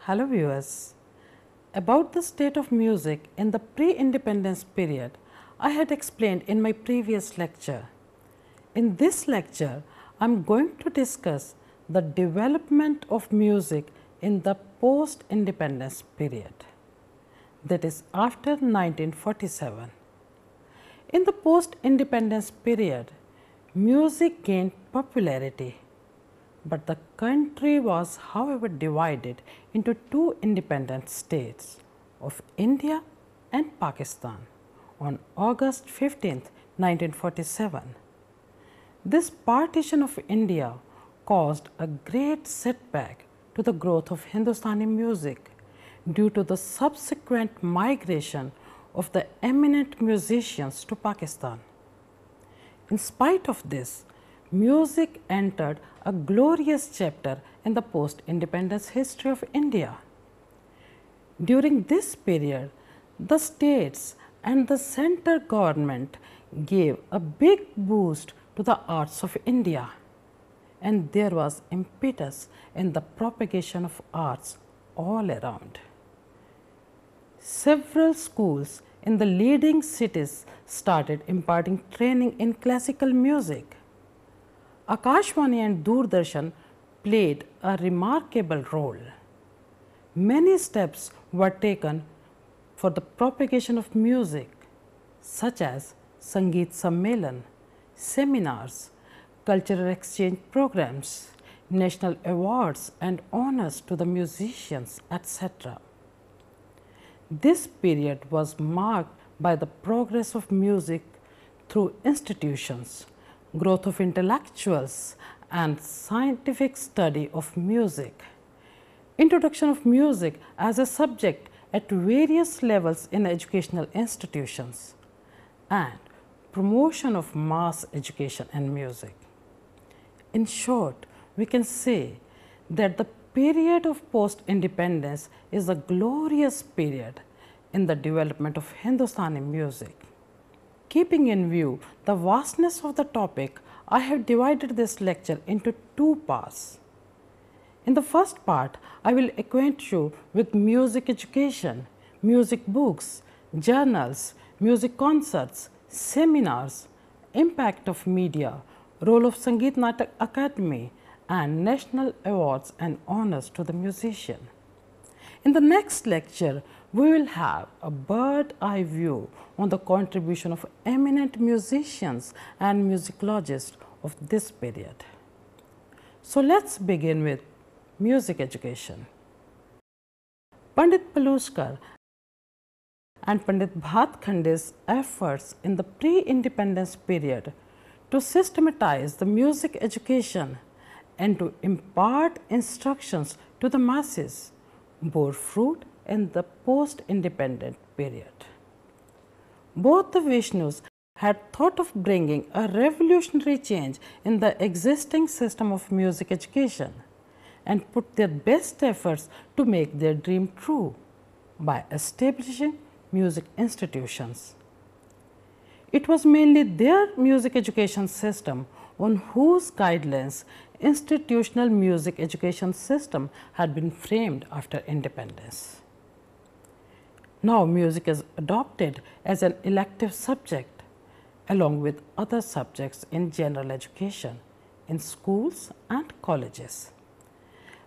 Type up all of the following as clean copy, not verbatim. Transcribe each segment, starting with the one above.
Hello viewers. About the state of music in the pre-independence period, I had explained in my previous lecture. In this lecture, I am going to discuss the development of music in the post-independence period, that is after 1947. In the post-independence period, music gained popularity, but the country was however divided into two independent states of India and Pakistan on August 15, 1947. This partition of India caused a great setback to the growth of Hindustani music due to the subsequent migration of the eminent musicians to Pakistan. In spite of this, music entered a glorious chapter in the post-independence history of India. During this period, the states and the central government gave a big boost to the arts of India, and there was impetus in the propagation of arts all around. Several schools in the leading cities started imparting training in classical music. Akashvani and Doordarshan played a remarkable role. Many steps were taken for the propagation of music, such as Sangeet Sammelan, seminars, cultural exchange programs, national awards and honors to the musicians, etc. This period was marked by the progress of music through institutions, growth of intellectuals and scientific study of music, introduction of music as a subject at various levels in educational institutions, and promotion of mass education and music. In short, we can say that the period of post-independence is a glorious period in the development of Hindustani music. Keeping in view the vastness of the topic, I have divided this lecture into two parts. In the first part, I will acquaint you with music education, music books, journals, music concerts, seminars, impact of media, role of Sangeet Natak Academy, and national awards and honors to the musician. In the next lecture, we will have a bird-eye view on the contribution of eminent musicians and musicologists of this period. So, let us begin with music education. Pandit Palushkar and Pandit Bhatkhande's efforts in the pre-independence period to systematize the music education and to impart instructions to the masses bore fruit in the post-independent period. Both the Vishnus had thought of bringing a revolutionary change in the existing system of music education and put their best efforts to make their dream true by establishing music institutions. It was mainly their music education system on whose guidelines institutional music education system had been framed after independence. Now, music is adopted as an elective subject along with other subjects in general education in schools and colleges,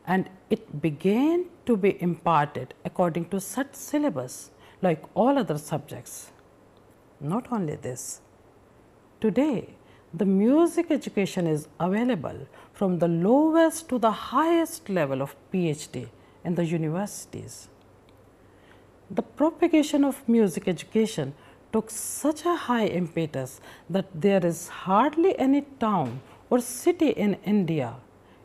and it began to be imparted according to such syllabus like all other subjects. Not only this, today the music education is available from the lowest to the highest level of PhD in the universities. The propagation of music education took such a high impetus that there is hardly any town or city in India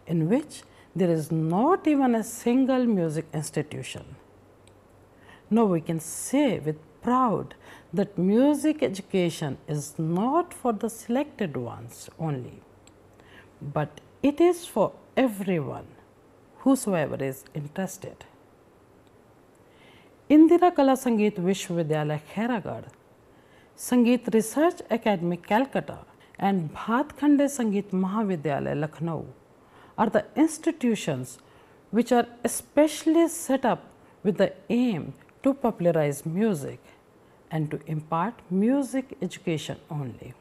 in which there is not even a single music institution. Now, we can say with proud that music education is not for the selected ones only, but it is for everyone, whosoever is interested. Indira Kala Sangeet Vishwavidyalaya Khairagarh, Sangeet Research Academy Calcutta and Bhatkhande Sangeet Mahavidyalaya Lucknow are the institutions which are especially set up with the aim to popularize music and to impart music education only.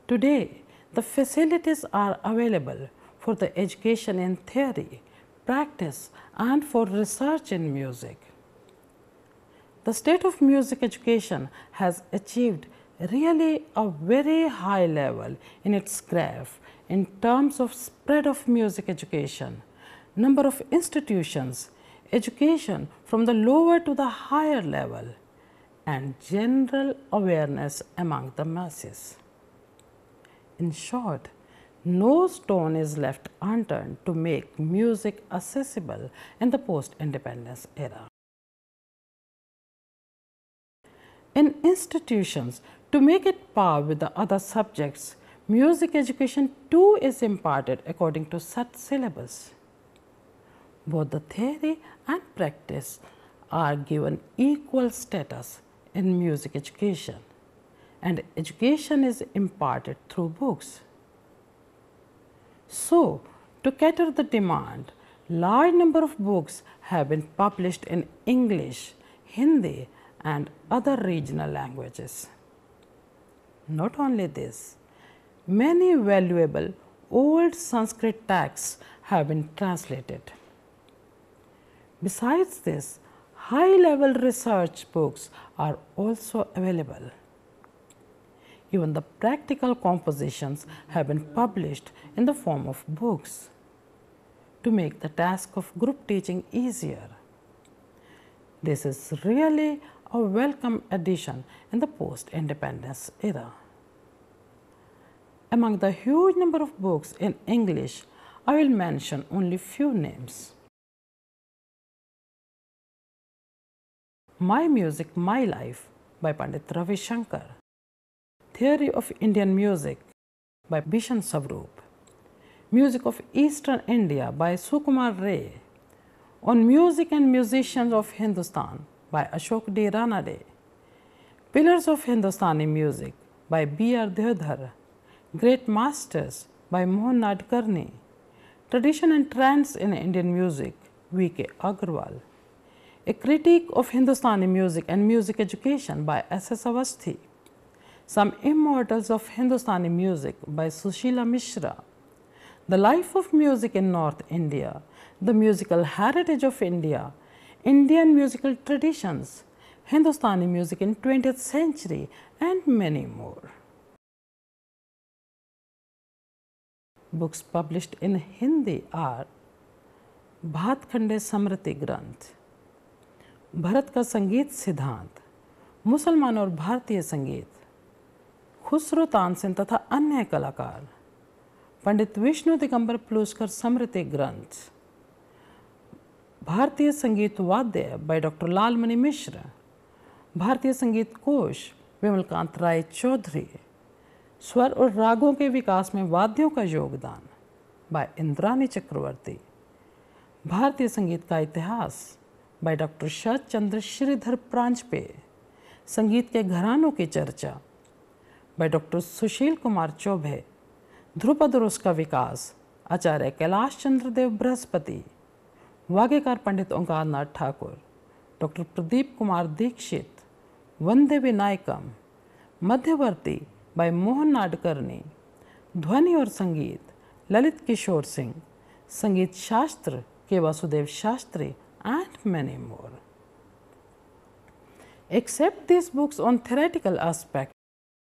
Today, the facilities are available for the education in theory, practice, and for research in music. The state of music education has achieved really a very high level in its graph in terms of spread of music education, number of institutions, education from the lower to the higher level, and general awareness among the masses. In short, no stone is left unturned to make music accessible in the post-independence era. In institutions, to make it par with the other subjects, music education too is imparted according to such syllabus. Both the theory and practice are given equal status in music education, and education is imparted through books. So, to cater the demand, large number of books have been published in English, Hindi, and other regional languages. Not only this, many valuable old Sanskrit texts have been translated. Besides this, high-level research books are also available. Even the practical compositions have been published in the form of books to make the task of group teaching easier. This is really a welcome addition in the post-independence era. Among the huge number of books in English, I will mention only few names. My Music, My Life by Pandit Ravi Shankar, Theory of Indian Music by Bhishan Savrup, Music of Eastern India by Sukumar Ray, On Music and Musicians of Hindustan by Ashok D. Ranade, Pillars of Hindustani Music by B.R. Deodhar, Great Masters by Mohan Nadkarni, Tradition and Trends in Indian Music, V.K. Agarwal, A Critique of Hindustani Music and Music Education by S.S. Avasthi, Some Immortals of Hindustani Music by Sushila Mishra, The Life of Music in North India, The Musical Heritage of India, Indian Musical Traditions, Hindustani Music in 20th Century, and many more. Books published in Hindi are Bhatkhande Samriti Granth, Bharat का संगीत सिद्धांत, मुसलमान और भारतीय संगीत, खुसरो तानसेन तथा अन्य कलाकार, पंडित विष्णु दिगंबर प्लूस्कर स्मृति ग्रंथ, भारतीय संगीत वाद्य बाय डॉक्टर लालमणि मिश्र, भारतीय संगीत कोश विमलकांत राय चौधरी, स्वर और रागों के विकास में वाद्यों का योगदान बाय इंद्रानी चक्रवर्ती, भारतीय संगीत का इतिहास बाय डॉक्टर शरद चंद्र श्रीधर प्रांजपे, संगीत के घरानों की चर्चा बाय डॉक्टर सुशील कुमार चौबे, ध्रुपद और उसका विकास आचार्य कैलाश चंद्र देव बृहस्पति, वाग्यकार पंडित ओंकार नाथ ठाकुर, डॉक्टर प्रदीप कुमार दीक्षित, वंदे विनायकम, मध्यवर्ती बाय मोहन नाडकर्णी, ध्वनि और संगीत ललित किशोर सिंह, संगीत शास्त्र के Vasudev Shastri, and many more. Except these books on theoretical aspect,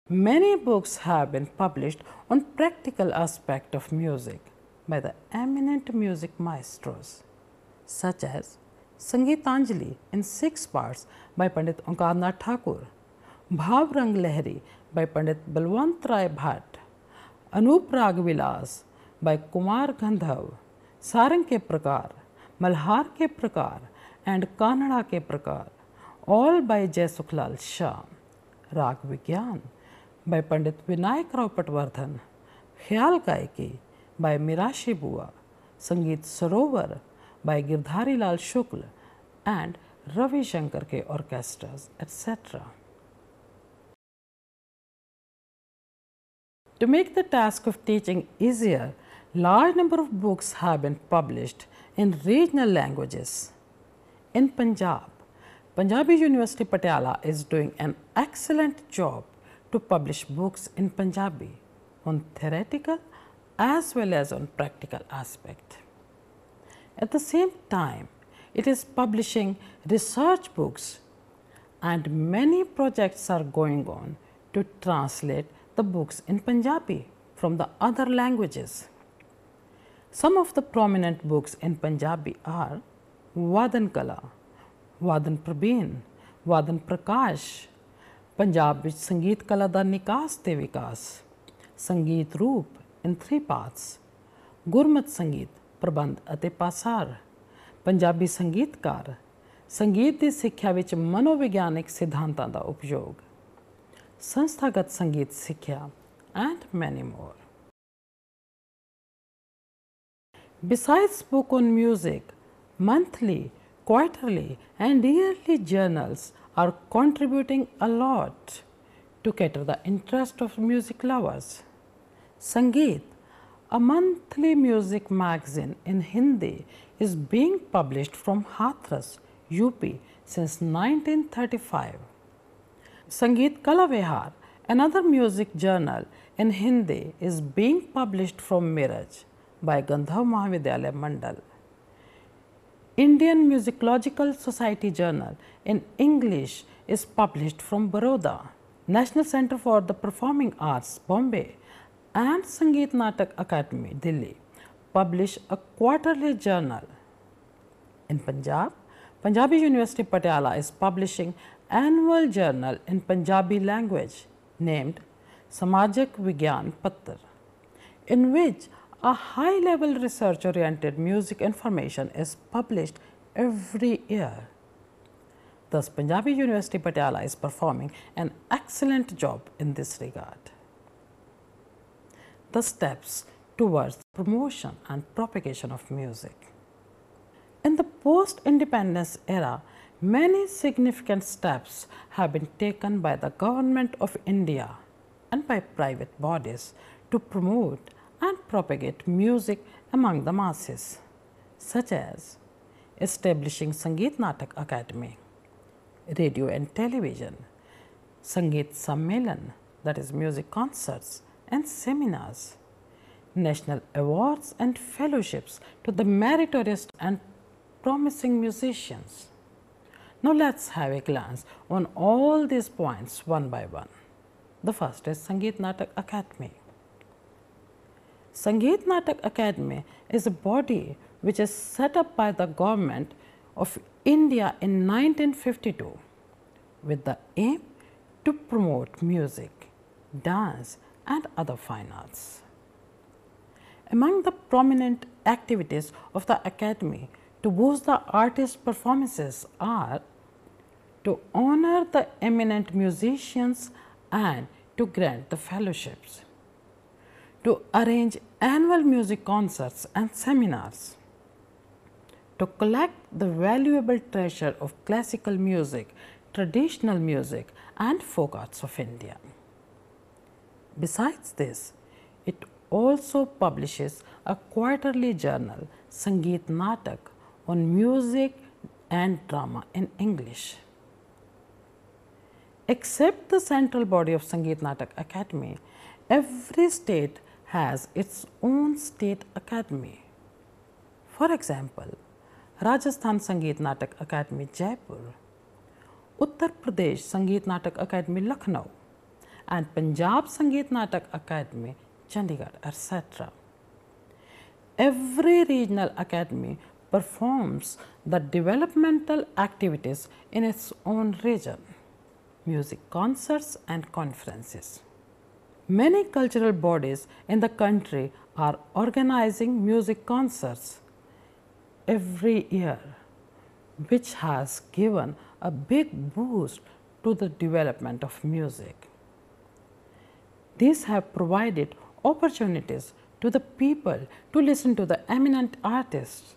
many books have been published on practical aspect of music by the eminent music maestros, such as Sangeetanjali in 6 parts by Pandit Onkar Nath Thakur, Bhav Rang Lahari by Pandit Balwant Rai Bhatt, Anup Rag Vilas by Kumar Gandhav, Sarang ke Prakar, Malhar के प्रकार and Kanara के प्रकार, all bye जय Sukhlal Shah, Raag Vigyan by Pandit Vinayak Rao Patwardhan, Khayal Gayaki by Mirashi Bua, Sangeet Sarovar by Girdhari Lal Shukla and Ravishankar के orchestras etc. To make the task of teaching easier, Large number of books have been published in regional languages. In Punjab, Punjabi University Patiala is doing an excellent job to publish books in Punjabi on theoretical as well as on practical aspect. At the same time, it is publishing research books and many projects are going on to translate the books in Punjabi from the other languages. Some of the prominent books in Punjabi are Vadan Kala, Vadan Prabeen, Vadan Prakash, Punjab ਵਿੱਚ ਸੰਗੀਤ ਕਲਾ ਦਾ ਨਿਕਾਸ ਤੇ ਵਿਕਾਸ, ਸੰਗੀਤ ਰੂਪ in 3 parts, ਗੁਰਮਤ ਸੰਗੀਤ ਪ੍ਰਬੰਧ ਅਤੇ ਪਾਸਾਰ, ਪੰਜਾਬੀ ਸੰਗੀਤਕਾਰ, ਸੰਗੀਤ ਦੀ ਸਿੱਖਿਆ ਵਿੱਚ ਮਨੋਵਿਗਿਆਨਿਕ ਸਿਧਾਂਤਾਂ ਦਾ ਉਪਯੋਗ, ਸੰਸਥਾਗਤ ਸੰਗੀਤ ਸਿੱਖਿਆ and many more. Besides book on music, monthly, quarterly and yearly journals are contributing a lot to cater the interest of music lovers. Sangeet, a monthly music magazine in Hindi, is being published from Hathras, UP since 1935. Sangeet Kala Vihar, another music journal in Hindi, is being published from Miraj by Gandharv Mahavidyalaya Mandal. Indian Musicological Society Journal in English is published from Baroda. National Center for the Performing Arts, Bombay and Sangeet Natak Academy, Delhi publish a quarterly journal. In Punjab, Punjabi University Patiala is publishing annual journal in Punjabi language named Samajik Vigyan Pattar, in which a high-level research-oriented music information is published every year. Thus, Punjabi University Patiala is performing an excellent job in this regard. The steps towards promotion and propagation of music. In the post-independence era, many significant steps have been taken by the Government of India and by private bodies to promote and propagate music among the masses, such as establishing Sangeet Natak Academy, radio and television, Sangeet Sammelan, that is music concerts and seminars, national awards and fellowships to the meritorious and promising musicians. Now let's have a glance on all these points one by one. The first is Sangeet Natak Academy. Sangeet Natak Academy is a body which is set up by the Government of India in 1952 with the aim to promote music, dance and other fine arts. Among the prominent activities of the Academy to boost the artist performances are to honor the eminent musicians and to grant the fellowships, to arrange annual music concerts and seminars, to collect the valuable treasure of classical music, traditional music and folk arts of India. Besides this, it also publishes a quarterly journal, Sangeet Natak, on music and drama in English. Except the central body of Sangeet Natak Academy, every state has its own state academy. For example, Rajasthan Sangeet Natak Academy, Jaipur, Uttar Pradesh Sangeet Natak Academy, Lucknow, and Punjab Sangeet Natak Academy, Chandigarh, etc. Every regional academy performs the developmental activities in its own region, music concerts and conferences. Many cultural bodies in the country are organizing music concerts every year, which has given a big boost to the development of music. These have provided opportunities to the people to listen to the eminent artists,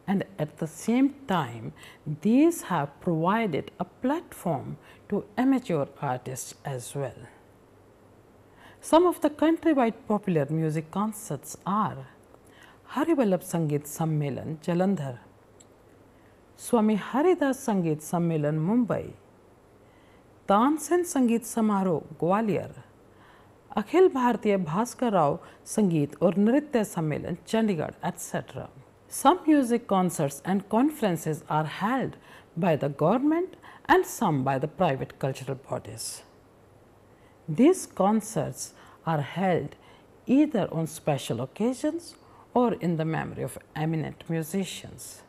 and at the same time, these have provided a platform to amateur artists as well. Some of the countrywide popular music concerts are Harivallabh Sangeet Sammelan, Jalandhar; Swami Haridas Sangeet Sammelan, Mumbai; Tansen Sangeet Samaroh, Gwalior; Akhil Bharatiya Bhaskar Rao Sangeet और Nritya Sammelan, Chandigarh, etc. Some music concerts and conferences are held by the government and some by the private cultural bodies. These concerts are held either on special occasions or in the memory of eminent musicians.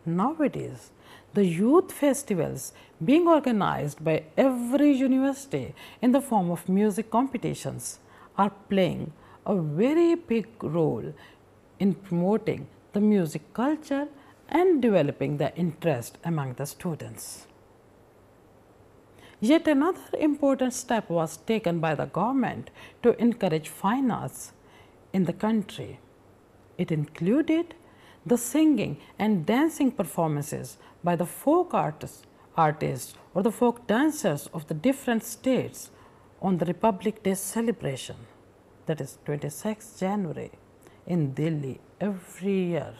Nowadays, the youth festivals being organized by every university in the form of music competitions are playing a very big role in promoting the music culture and developing the interest among the students. Yet another important step was taken by the government to encourage fine arts in the country. It included the singing and dancing performances by the folk artists or the folk dancers of the different states on the Republic Day celebration, that is 26th January in Delhi every year.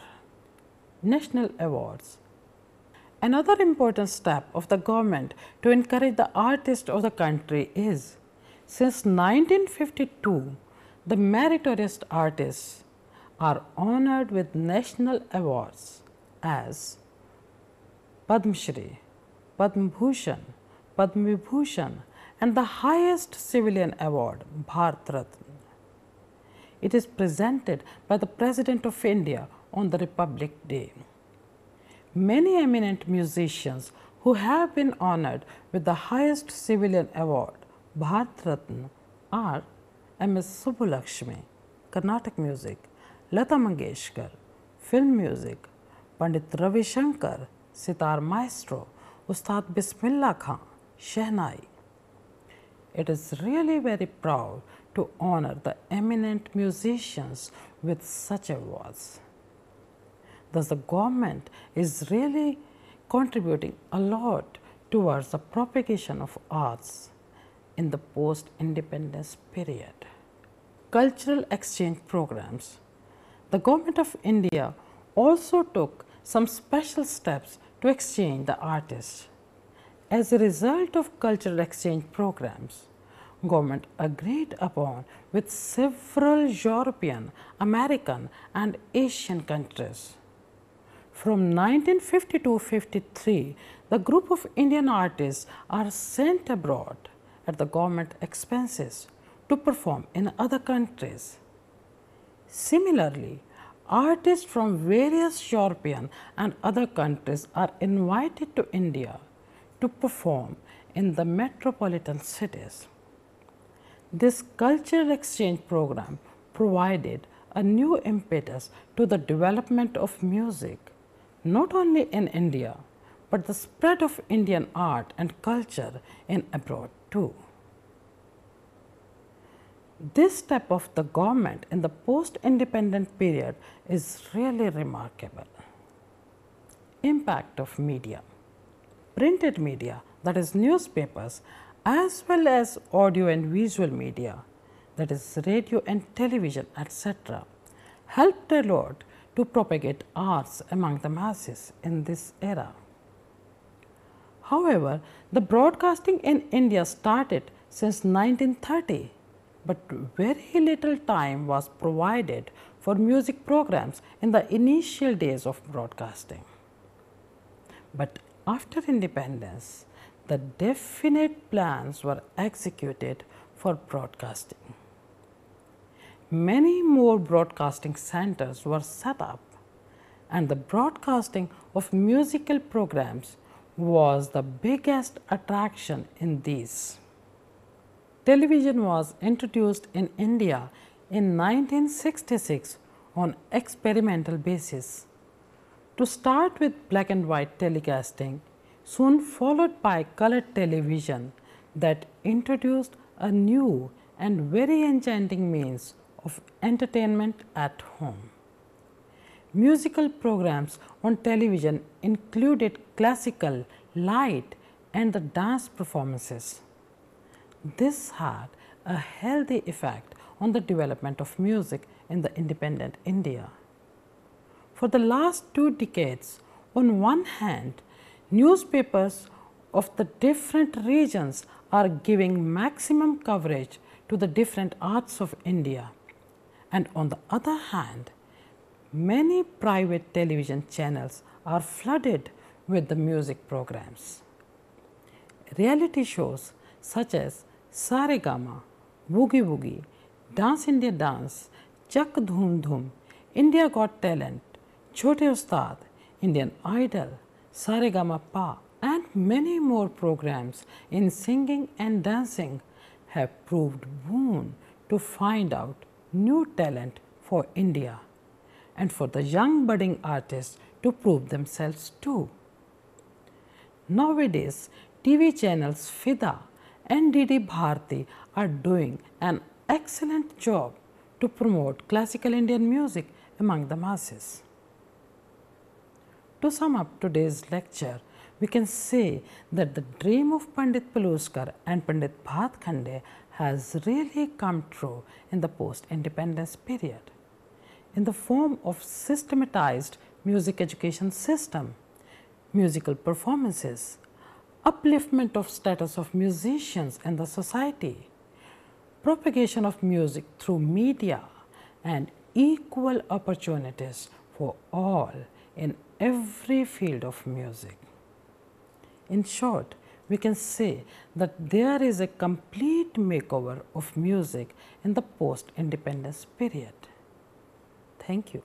National awards. Another important step of the government to encourage the artists of the country is, since 1952, the meritorious artists are honored with national awards as Padma Shri, Padma Bhushan, Padma Vibhushan, and the highest civilian award, Bharat Ratna. It is presented by the President of India on the Republic Day. Many eminent musicians who have been honored with the highest civilian award, Bharat Ratna, are M.S. Subbulakshmi, Carnatic music; Lata Mangeshkar, film music; Pandit Ravi Shankar, sitar maestro; Ustad Bismillah Khan, Shehnai. It is really very proud to honor the eminent musicians with such awards. Thus, the government is really contributing a lot towards the propagation of arts in the post-independence period. Cultural exchange programs. The Government of India also took some special steps to exchange the artists. As a result of cultural exchange programs, government agreed upon with several European, American and Asian countries. From 1952-53, the group of Indian artists are sent abroad at the government expenses to perform in other countries. Similarly, artists from various European and other countries are invited to India to perform in the metropolitan cities. This cultural exchange program provided a new impetus to the development of music, not only in India, but the spread of Indian art and culture in abroad too. This step of the government in the post-independent period is really remarkable. Impact of media. Printed media, that is newspapers, as well as audio and visual media, that is radio and television, etc., helped a lot to propagate arts among the masses in this era. However, the broadcasting in India started since 1930, but very little time was provided for music programs in the initial days of broadcasting. But after independence, the definite plans were executed for broadcasting. Many more broadcasting centers were set up, and the broadcasting of musical programs was the biggest attraction in these. Television was introduced in India in 1966 on experimental basis. To start with black and white telecasting, soon followed by colored television that introduced a new and very enchanting means of entertainment at home. Musical programs on television included classical, light and the dance performances. This had a healthy effect on the development of music in the independent India. For the last 2 decades, on one hand, newspapers of the different regions are giving maximum coverage to the different arts of India, and on the other hand, many private television channels are flooded with the music programs. Reality shows such as Saregama, Boogie Woogie, Dance India Dance, Chak Dhoom Dhoom, India Got Talent, Chote Ustad, Indian Idol, Saregama Pa, and many more programs in singing and dancing have proved boon to find out new talent for India and for the young budding artists to prove themselves too. Nowadays, TV channels FIDA and DD Bharati are doing an excellent job to promote classical Indian music among the masses. To sum up today's lecture, we can say that the dream of Pandit Paluskar and Pandit Bhatkhande has really come true in the post-independence period, in the form of systematized music education system, musical performances, upliftment of status of musicians in the society, propagation of music through media, and equal opportunities for all in every field of music. In short, we can say that there is a complete makeover of music in the post-independence period. Thank you.